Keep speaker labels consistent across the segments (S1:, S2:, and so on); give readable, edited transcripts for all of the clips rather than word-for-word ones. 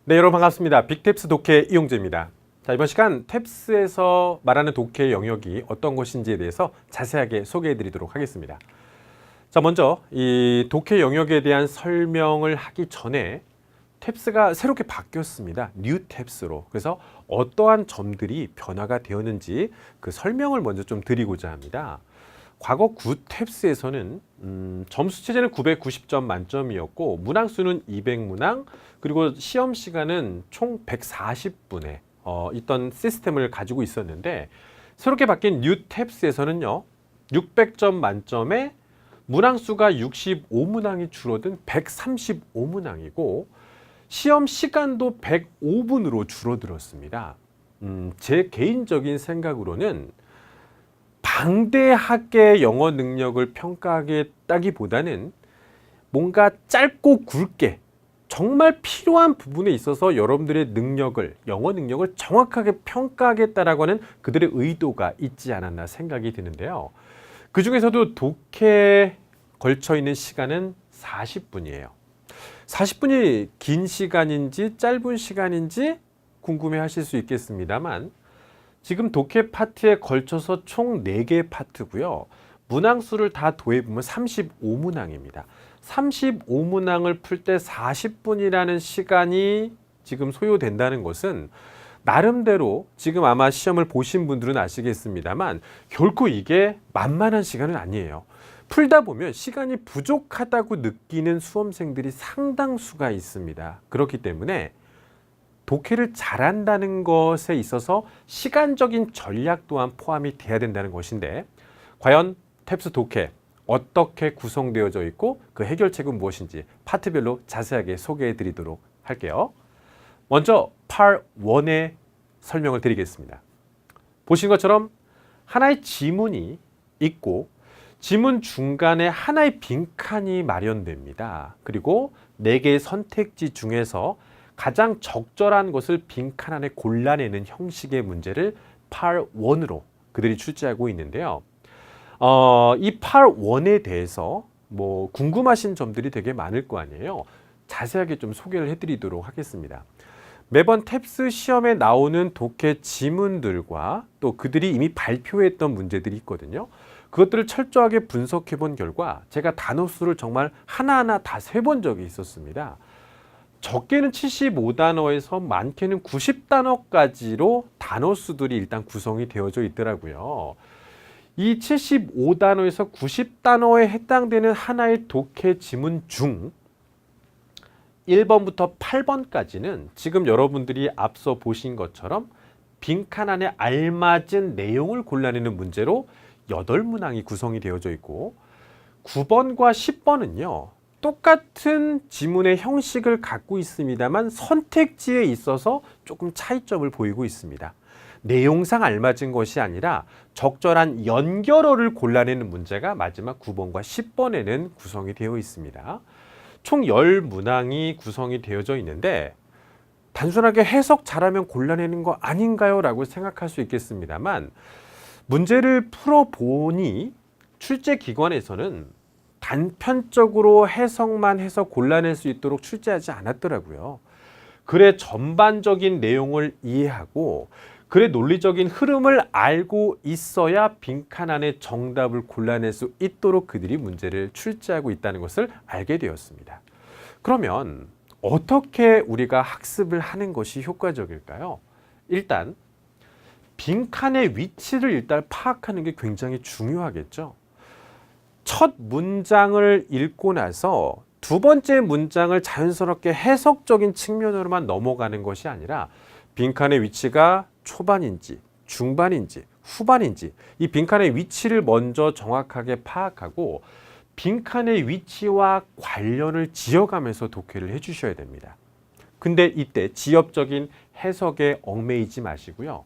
S1: 네, 여러분 반갑습니다. 빅탭스 독해 이용재입니다. 자, 이번 시간 탭스에서 말하는 독해의 영역이 어떤 것인지에 대해서 자세하게 소개해 드리도록 하겠습니다. 자, 먼저 이 독해 영역에 대한 설명을 하기 전에 탭스가 새롭게 바뀌었습니다. 뉴 탭스로. 그래서 어떠한 점들이 변화가 되었는지 그 설명을 먼저 좀 드리고자 합니다. 과거 9탭스에서는 점수 체제는 990점 만점이었고 문항수는 200문항, 그리고 시험 시간은 총 140분에 있던 시스템을 가지고 있었는데, 새롭게 바뀐 뉴 탭스에서는요 600점 만점에 문항수가 65문항이 줄어든 135문항이고 시험 시간도 105분으로 줄어들었습니다. 제 개인적인 생각으로는 방대하게 영어 능력을 평가하겠다기보다는 뭔가 짧고 굵게 정말 필요한 부분에 있어서 여러분들의 능력을, 영어 능력을 정확하게 평가하겠다라고 하는 그들의 의도가 있지 않았나 생각이 드는데요. 그 중에서도 독해에 걸쳐 있는 시간은 40분이에요. 40분이 긴 시간인지 짧은 시간인지 궁금해 하실 수 있겠습니다만, 지금 독해 파트에 걸쳐서 총 4개 파트고요. 문항수를 다 더해보면 35문항입니다. 35문항을 풀 때 40분이라는 시간이 지금 소요된다는 것은 나름대로 지금 아마 시험을 보신 분들은 아시겠습니다만 결코 이게 만만한 시간은 아니에요. 풀다 보면 시간이 부족하다고 느끼는 수험생들이 상당수가 있습니다. 그렇기 때문에 독해를 잘한다는 것에 있어서 시간적인 전략 또한 포함이 돼야 된다는 것인데, 과연 탭스 독해 어떻게 구성되어져 있고 그 해결책은 무엇인지 파트별로 자세하게 소개해 드리도록 할게요. 먼저 Part 1의 설명을 드리겠습니다. 보신 것처럼 하나의 지문이 있고 지문 중간에 하나의 빈칸이 마련됩니다. 그리고 4개의 선택지 중에서 가장 적절한 것을 빈칸 안에 골라내는 형식의 문제를 Part 1으로 그들이 출제하고 있는데요. 이 Part 1에 대해서 뭐 궁금하신 점들이 되게 많을 거 아니에요. 자세하게 좀 소개를 해드리도록 하겠습니다. 매번 탭스 시험에 나오는 독해 지문들과 또 그들이 이미 발표했던 문제들이 있거든요. 그것들을 철저하게 분석해 본 결과 제가 단어 수를 정말 하나하나 다 세본 적이 있었습니다. 적게는 75단어에서 많게는 90단어까지로 단어 수들이 일단 구성이 되어져 있더라고요. 이 75단어에서 90단어에 해당되는 하나의 독해 지문 중 1번부터 8번까지는 지금 여러분들이 앞서 보신 것처럼 빈칸 안에 알맞은 내용을 골라내는 문제로 8문항이 구성이 되어져 있고, 9번과 10번은요 똑같은 지문의 형식을 갖고 있습니다만 선택지에 있어서 조금 차이점을 보이고 있습니다. 내용상 알맞은 것이 아니라 적절한 연결어를 골라내는 문제가 마지막 9번과 10번에는 구성이 되어 있습니다. 총 10문항이 구성이 되어져 있는데 단순하게 해석 잘하면 골라내는 거 아닌가요? 라고 생각할 수 있겠습니다만, 문제를 풀어보니 출제 기관에서는 단편적으로 해석만 해서 골라낼 수 있도록 출제하지 않았더라고요. 글의 전반적인 내용을 이해하고 글의 논리적인 흐름을 알고 있어야 빈칸 안에 정답을 골라낼 수 있도록 그들이 문제를 출제하고 있다는 것을 알게 되었습니다. 그러면 어떻게 우리가 학습을 하는 것이 효과적일까요? 일단 빈칸의 위치를 일단 파악하는 게 굉장히 중요하겠죠. 첫 문장을 읽고 나서 두 번째 문장을 자연스럽게 해석적인 측면으로만 넘어가는 것이 아니라 빈칸의 위치가 초반인지 중반인지 후반인지 이 빈칸의 위치를 먼저 정확하게 파악하고 빈칸의 위치와 관련을 지어가면서 독해를 해주셔야 됩니다. 근데 이때 지엽적인 해석에 얽매이지 마시고요.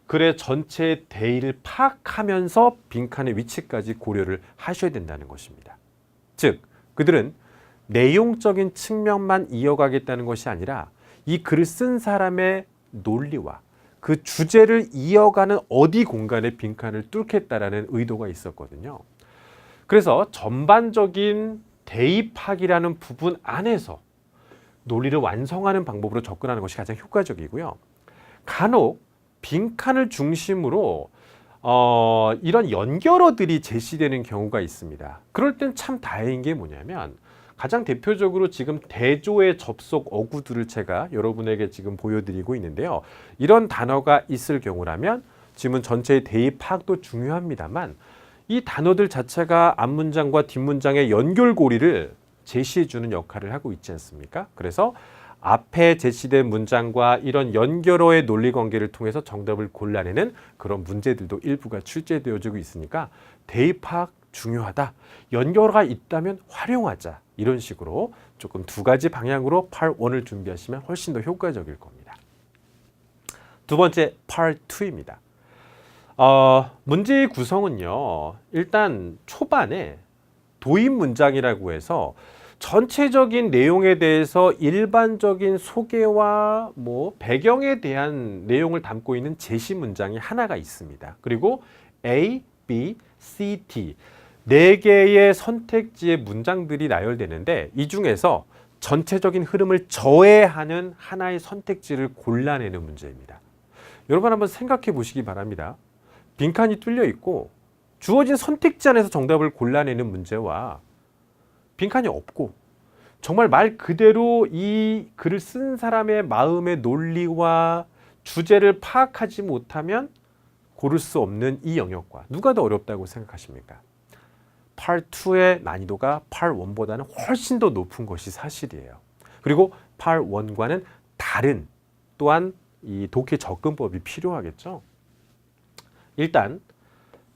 S1: 글의 전체의 대의를 파악하면서 빈칸의 위치까지 고려를 하셔야 된다는 것입니다. 즉, 그들은 내용적인 측면만 이어가겠다는 것이 아니라 이 글을 쓴 사람의 논리와 그 주제를 이어가는 어디 공간에 빈칸을 뚫겠다라는 의도가 있었거든요. 그래서 전반적인 대입학이라는 부분 안에서 논리를 완성하는 방법으로 접근하는 것이 가장 효과적이고요. 간혹 빈칸을 중심으로 이런 연결어들이 제시되는 경우가 있습니다. 그럴 땐 참 다행인 게 뭐냐면 가장 대표적으로 지금 대조의 접속 어구들을 제가 여러분에게 지금 보여드리고 있는데요. 이런 단어가 있을 경우라면 지문 전체의 대입 파악도 중요합니다만 이 단어들 자체가 앞문장과 뒷문장의 연결고리를 제시해주는 역할을 하고 있지 않습니까? 그래서 앞에 제시된 문장과 이런 연결어의 논리관계를 통해서 정답을 골라내는 그런 문제들도 일부가 출제되어지고 있으니까 대입 파악 중요하다. 연결어가 있다면 활용하자. 이런 식으로 조금 두 가지 방향으로 Part 1을 준비하시면 훨씬 더 효과적일 겁니다. 두 번째 Part 2입니다. 문제의 구성은요. 일단 초반에 도입 문장이라고 해서 전체적인 내용에 대해서 일반적인 소개와 배경에 대한 내용을 담고 있는 제시 문장이 하나가 있습니다. 그리고 A, B, C, D 4개의 선택지의 문장들이 나열되는데 이 중에서 전체적인 흐름을 저해하는 하나의 선택지를 골라내는 문제입니다. 여러분 한번 생각해 보시기 바랍니다. 빈칸이 뚫려 있고 주어진 선택지 안에서 정답을 골라내는 문제와 빈칸이 없고 정말 말 그대로 이 글을 쓴 사람의 마음의 논리와 주제를 파악하지 못하면 고를 수 없는 이 영역과 누가 더 어렵다고 생각하십니까? Part 2의 난이도가 Part 1보다는 훨씬 더 높은 것이 사실이에요. 그리고 Part 1과는 다른 또한 이 독해 접근법이 필요하겠죠. 일단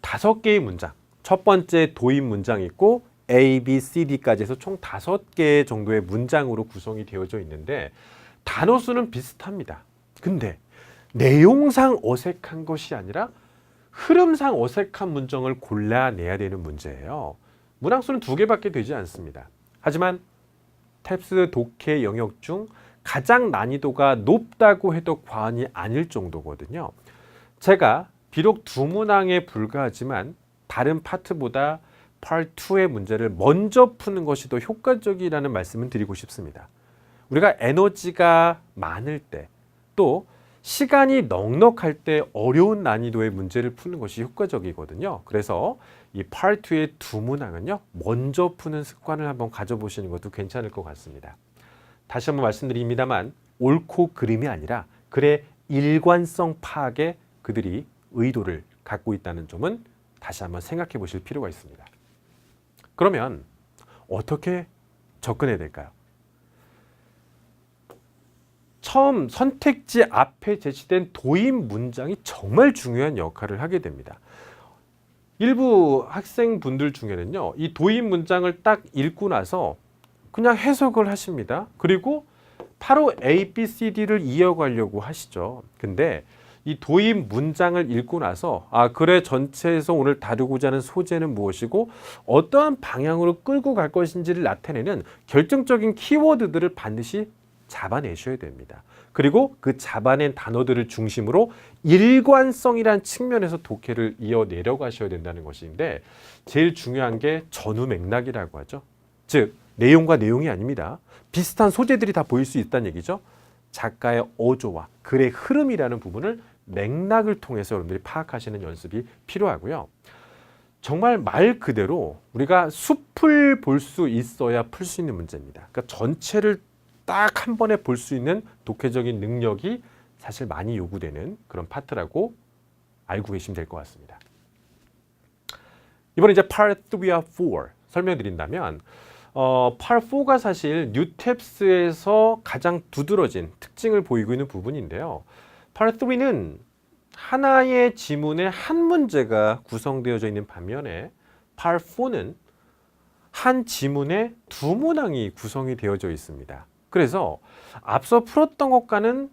S1: 5개의 문장, 첫 번째 도입 문장이 있고 A, B, C, D까지 해서 총 5개 정도의 문장으로 구성이 되어져 있는데 단어 수는 비슷합니다. 근데 내용상 어색한 것이 아니라 흐름상 어색한 문장을 골라내야 되는 문제예요. 문항수는 2개밖에 되지 않습니다. 하지만 탭스 독해 영역 중 가장 난이도가 높다고 해도 과언이 아닐 정도거든요. 제가 비록 2문항에 불과하지만 다른 파트보다 Part 2의 문제를 먼저 푸는 것이 더 효과적이라는 말씀을 드리고 싶습니다. 우리가 에너지가 많을 때 또 시간이 넉넉할 때 어려운 난이도의 문제를 푸는 것이 효과적이거든요. 그래서 이 Part 2의 2문항은요. 먼저 푸는 습관을 한번 가져보시는 것도 괜찮을 것 같습니다. 다시 한번 말씀드립니다만 옳고 그름이 아니라 글의 일관성 파악에 그들이 의도를 갖고 있다는 점은 다시 한번 생각해 보실 필요가 있습니다. 그러면 어떻게 접근해야 될까요? 처음 선택지 앞에 제시된 도입 문장이 정말 중요한 역할을 하게 됩니다. 일부 학생분들 중에는요, 이 도입 문장을 딱 읽고 나서 그냥 해석을 하십니다. 그리고 바로 A, B, C, D를 이어가려고 하시죠. 근데 이 도입 문장을 읽고 나서 글의 전체에서 오늘 다루고자 하는 소재는 무엇이고 어떠한 방향으로 끌고 갈 것인지를 나타내는 결정적인 키워드들을 반드시 잡아내셔야 됩니다. 그리고 그 잡아낸 단어들을 중심으로 일관성이란 측면에서 독해를 이어 내려가셔야 된다는 것인데 제일 중요한 게 전후 맥락이라고 하죠. 즉 내용과 내용이 아닙니다. 비슷한 소재들이 다 보일 수 있다는 얘기죠. 작가의 어조와 글의 흐름이라는 부분을 맥락을 통해서 여러분들이 파악하시는 연습이 필요하고요. 정말 말 그대로 우리가 숲을 볼 수 있어야 풀 수 있는 문제입니다. 그러니까 전체를 딱 한 번에 볼 수 있는 독해적인 능력이 사실 많이 요구되는 그런 파트라고 알고 계시면 될 것 같습니다. 이번에 이제 Part 3와 4 설명드린다면 Part 4가 사실 뉴탭스에서 가장 두드러진 특징을 보이고 있는 부분인데요. Part 3는 하나의 지문에 한 문제가 구성되어져 있는 반면에 Part 4는 한 지문에 2문항이 구성이 되어져 있습니다. 그래서 앞서 풀었던 것과는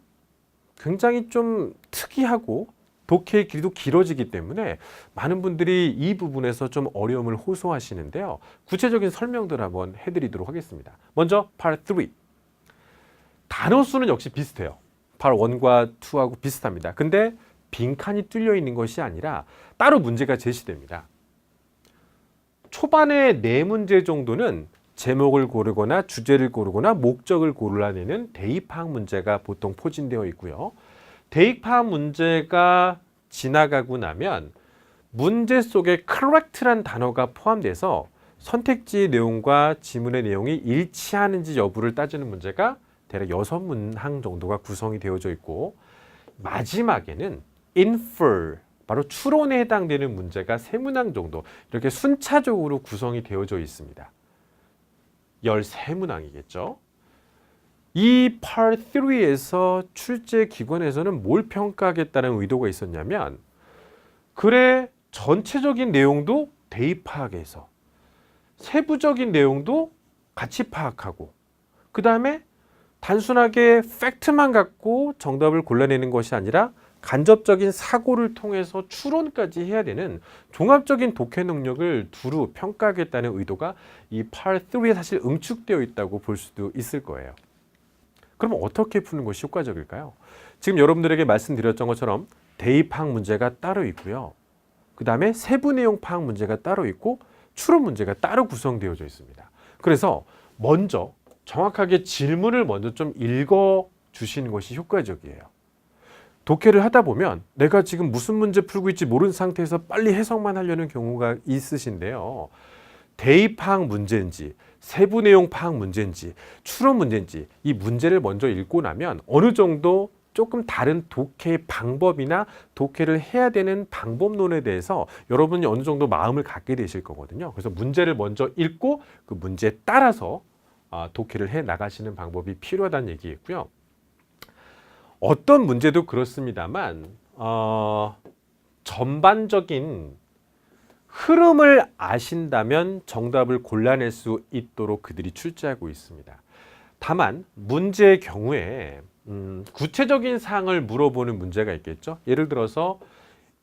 S1: 굉장히 좀 특이하고 독해의 길이도 길어지기 때문에 많은 분들이 이 부분에서 좀 어려움을 호소하시는데요. 구체적인 설명들 한번 해드리도록 하겠습니다. 먼저 Part 3. 단어 수는 역시 비슷해요. Part 1과 2하고 비슷합니다. 근데 빈칸이 뚫려 있는 것이 아니라 따로 문제가 제시됩니다. 초반에 4문제 정도는 제목을 고르거나 주제를 고르거나 목적을 골라내는 대입 파악 문제가 보통 포진되어 있고요. 대입 파악 문제가 지나가고 나면 문제 속에 correct란 단어가 포함돼서 선택지 내용과 지문의 내용이 일치하는지 여부를 따지는 문제가 대략 6문항 정도가 구성이 되어져 있고, 마지막에는 infer, 바로 추론에 해당되는 문제가 3문항 정도 이렇게 순차적으로 구성이 되어져 있습니다. 13문항이겠죠. 이 Part 3에서 출제 기관에서는 뭘 평가하겠다는 의도가 있었냐면, 글의 전체적인 내용도 대입 파악해서 세부적인 내용도 같이 파악하고, 그 다음에 단순하게 팩트만 갖고 정답을 골라내는 것이 아니라 간접적인 사고를 통해서 추론까지 해야 되는 종합적인 독해 능력을 두루 평가하겠다는 의도가 이 Part 3에 사실 응축되어 있다고 볼 수도 있을 거예요. 그럼 어떻게 푸는 것이 효과적일까요? 지금 여러분들에게 말씀드렸던 것처럼 대입 파악 문제가 따로 있고요. 그 다음에 세부 내용 파악 문제가 따로 있고 추론 문제가 따로 구성되어져 있습니다. 그래서 먼저 정확하게 질문을 먼저 좀 읽어 주시는 것이 효과적이에요. 독해를 하다 보면 내가 지금 무슨 문제 풀고 있지 모르는 상태에서 빨리 해석만 하려는 경우가 있으신데요. 대입 파악 문제인지 세부 내용 파악 문제인지 추론 문제인지 이 문제를 먼저 읽고 나면 어느 정도 조금 다른 독해 방법이나 독해를 해야 되는 방법론에 대해서 여러분이 어느 정도 마음을 갖게 되실 거거든요. 그래서 문제를 먼저 읽고 그 문제에 따라서 독해를 해 나가시는 방법이 필요하다는 얘기겠고요. 어떤 문제도 그렇습니다만 전반적인 흐름을 아신다면 정답을 골라낼 수 있도록 그들이 출제하고 있습니다. 다만 문제의 경우에 구체적인 사항을 물어보는 문제가 있겠죠. 예를 들어서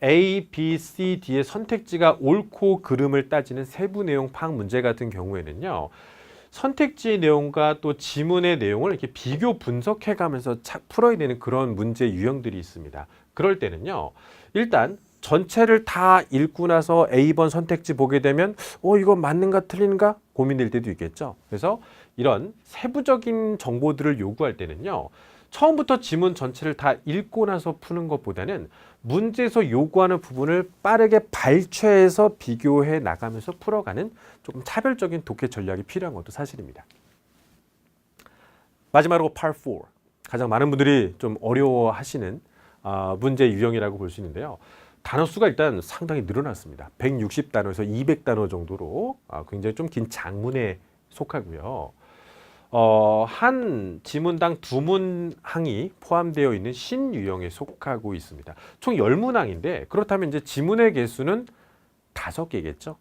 S1: A, B, C, D의 선택지가 옳고 그름을 따지는 세부 내용 파악 문제 같은 경우에는요. 선택지 내용과 또 지문의 내용을 이렇게 비교 분석해 가면서 풀어야 되는 그런 문제 유형들이 있습니다. 그럴 때는요. 일단 전체를 다 읽고 나서 A번 선택지 보게 되면 이거 맞는가 틀린가 고민될 때도 있겠죠. 그래서 이런 세부적인 정보들을 요구할 때는요. 처음부터 지문 전체를 다 읽고 나서 푸는 것보다는 문제에서 요구하는 부분을 빠르게 발췌해서 비교해 나가면서 풀어가는 조금 차별적인 독해 전략이 필요한 것도 사실입니다. 마지막으로 Part 4, 가장 많은 분들이 좀 어려워하시는 문제 유형이라고 볼 수 있는데요. 단어 수가 일단 상당히 늘어났습니다. 160단어에서 200단어 정도로 굉장히 좀 긴 장문에 속하고요. 한 지문당 2문항이 포함되어 있는 신유형에 속하고 있습니다. 총 10문항인데 그렇다면 이제 지문의 개수는 5개겠죠.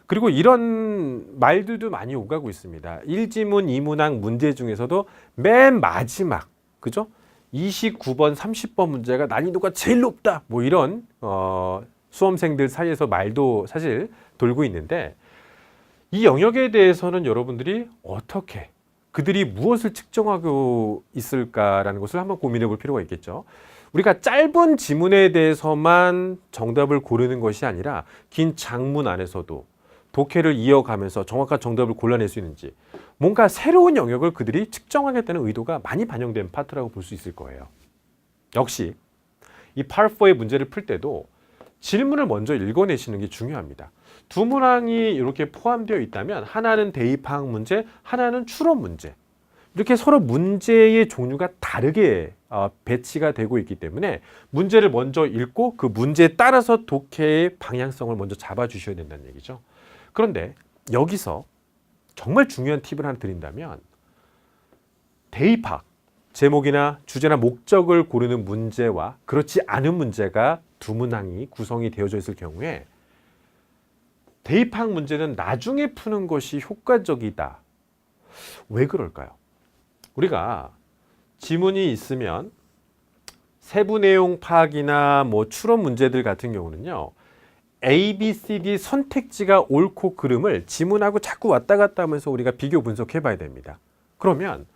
S1: 그리고 이런 말들도 많이 오가고 있습니다. 1지문, 2문항 문제 중에서도 맨 마지막, 그죠? 29번, 30번 문제가 난이도가 제일 높다. 뭐 이런 수험생들 사이에서 말도 사실 돌고 있는데, 이 영역에 대해서는 여러분들이 어떻게 그들이 무엇을 측정하고 있을까라는 것을 한번 고민해 볼 필요가 있겠죠. 우리가 짧은 지문에 대해서만 정답을 고르는 것이 아니라 긴 장문 안에서도 독해를 이어가면서 정확한 정답을 골라낼 수 있는지, 뭔가 새로운 영역을 그들이 측정하겠다는 의도가 많이 반영된 파트라고 볼 수 있을 거예요. 역시 이 Part 4의 문제를 풀 때도 질문을 먼저 읽어내시는 게 중요합니다. 2문항이 이렇게 포함되어 있다면 하나는 대입 파악 문제, 하나는 추론 문제. 이렇게 서로 문제의 종류가 다르게 배치가 되고 있기 때문에 문제를 먼저 읽고 그 문제에 따라서 독해의 방향성을 먼저 잡아주셔야 된다는 얘기죠. 그런데 여기서 정말 중요한 팁을 하나 드린다면, 대입 파악, 제목이나 주제나 목적을 고르는 문제와 그렇지 않은 문제가 2문항이 구성이 되어져 있을 경우에 대입 파악 문제는 나중에 푸는 것이 효과적이다. 왜 그럴까요? 우리가 지문이 있으면 세부 내용 파악이나 뭐 추론 문제들 같은 경우는요. A, B, C, D 선택지가 옳고 그름을 지문하고 자꾸 왔다 갔다 하면서 우리가 비교 분석해 봐야 됩니다. 그러면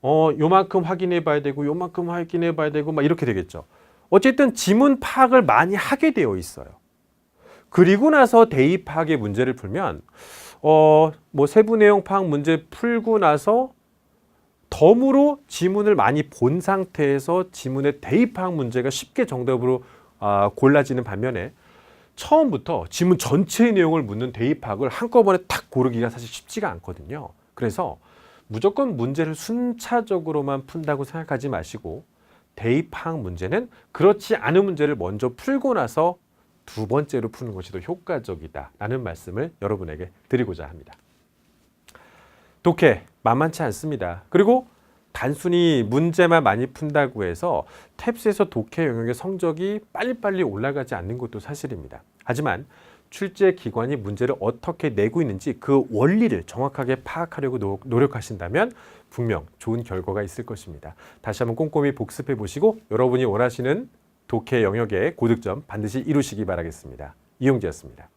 S1: 요만큼 확인해 봐야 되고 요만큼 확인해 봐야 되고 막 이렇게 되겠죠. 어쨌든 지문 파악을 많이 하게 되어 있어요. 그리고 나서 대입 파악의 문제를 풀면 뭐 세부 내용 파악 문제 풀고 나서 덤으로 지문을 많이 본 상태에서 지문의 대입 파악 문제가 쉽게 정답으로 골라지는 반면에 처음부터 지문 전체의 내용을 묻는 대입 파악을 한꺼번에 탁 고르기가 사실 쉽지가 않거든요. 그래서 무조건 문제를 순차적으로만 푼다고 생각하지 마시고 대입 파악 문제는 그렇지 않은 문제를 먼저 풀고 나서 두 번째로 푸는 것이 더 효과적이다라는 말씀을 여러분에게 드리고자 합니다. 독해 만만치 않습니다. 그리고 단순히 문제만 많이 푼다고 해서 탭스에서 독해 영역의 성적이 빨리빨리 올라가지 않는 것도 사실입니다. 하지만 출제 기관이 문제를 어떻게 내고 있는지 그 원리를 정확하게 파악하려고 노력하신다면 분명 좋은 결과가 있을 것입니다. 다시 한번 꼼꼼히 복습해 보시고 여러분이 원하시는 독해 영역의 고득점 반드시 이루시기 바라겠습니다. 이용재였습니다.